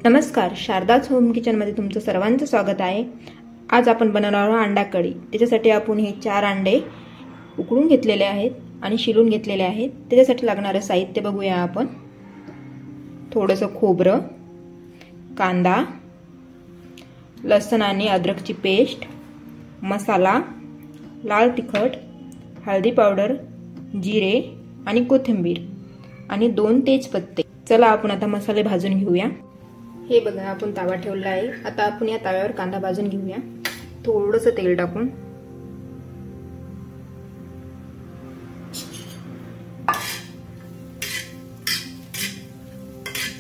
नमस्कार, शारदाज होम किचनमध्ये तुमचं सर्वांचं स्वागत आहे। आज आपण बनवणार आहोत अंडा कढी। त्याच्यासाठी आपण हे 4 अंडे उकडून घेतलेले आहेत आणि शिलून घेतलेले आहेत। त्याच्यासाठी लागणारे साहित्य बघूया आपण। थोडंसं खोबरं, कांदा, लसूण आणि अद्रकची पेस्ट, मसाला, लाल तिखट, हळदी पावडर, जिरे आणि कोथिंबीर आणि 2 तेजपत्ते। चला आपण आता मसाले भाजून घेऊया। हे बघा, आपण तवा ठेवला आहे। आता आपण या तव्यावर कांदा भाजून घेऊया। थोडंसं तेल टाकून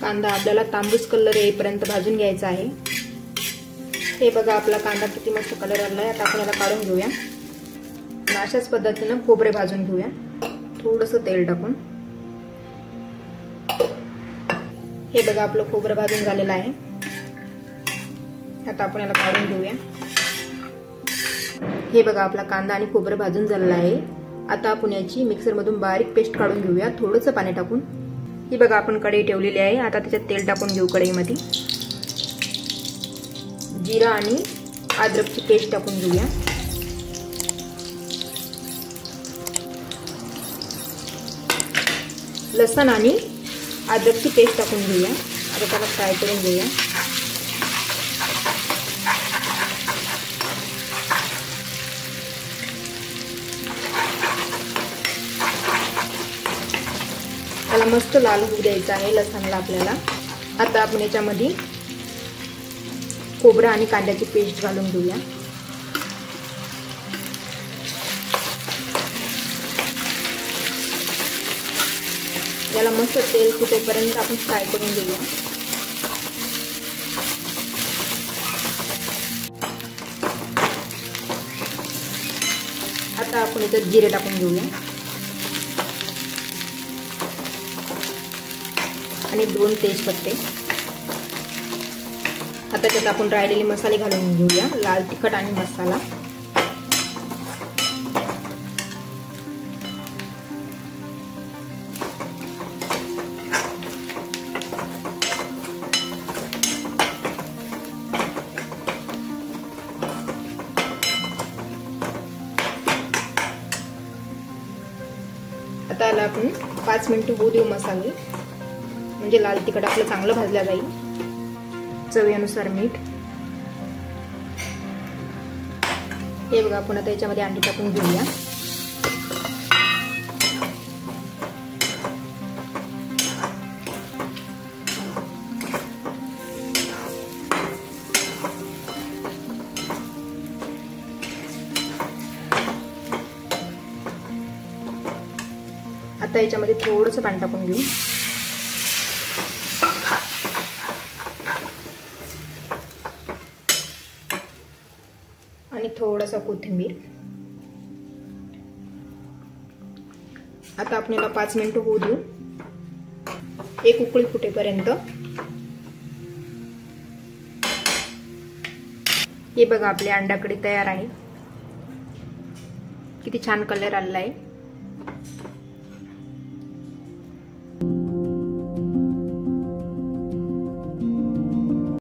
कांदा आपल्याला तांबूस कलर येईपर्यंत भाजून घ्यायचा आहे। हे बघा, आपला कांदा किती मस्त कलर आलाय। आता आपण याला काढून घेऊया। अशाच पद्धतीने खोबरे भाजून घेऊया, थोडंसं तेल टाकून। हे बघा, आपलं खोबरं भाजून झालेलं आहे। आता आपण याला काढून घेऊया। हे बघा, आपला कांदा आणि खोबरं भाजून झालेलं आहे। आता आपण याची मिक्सर मधून बारीक पेस्ट काढून घेऊया, थोडंसं पाणी टाकून। ही बघा, आपण कढई ठेवलेली आहे। आता त्याच्यात तेल टाकून घेऊ। कढईमध्ये जिरा आणि अद्रकची पेस्ट टाकून घेऊया। लसूण आणि अद्रकची पेस्ट टाकून घेऊया। आता त्याला फ्राय करून घेऊया। त्याला मस्त लाल होऊ द्यायचं आहे लसणाला आपल्याला। आता आपण याच्यामध्ये खोबरं आणि कांद्याची पेस्ट घालून घेऊया। याला मस्त तेल सुटेपर्यंत आपण फ्राय करून घेऊया। आता आपण इथे जिरे टाकून घेऊया आणि 2 तेजपत्ते। आता त्यात आपण राहिलेले मसाले घालून घेऊया। लाल तिखट आणि मसाला, आता याला आपण 5 मिनिटं होऊ देऊ मसाले, म्हणजे लाल तिखट आपलं चांगलं भाजलं जाईल। चवीनुसार मीठ। हे बघा, आपण आता याच्यामध्ये अंडी टाकून घेऊया। आता याच्यामध्ये थोडंसं पाणी टाकून घेऊ आणि थोडासा कोथिंबीर। आता आपण याला 5 मिनिटं होऊ देऊ, एक उकळी फुटेपर्यंत। हे बघा, आपली अंडा कढी तयार आहे। किती छान कलर आलेला आहे।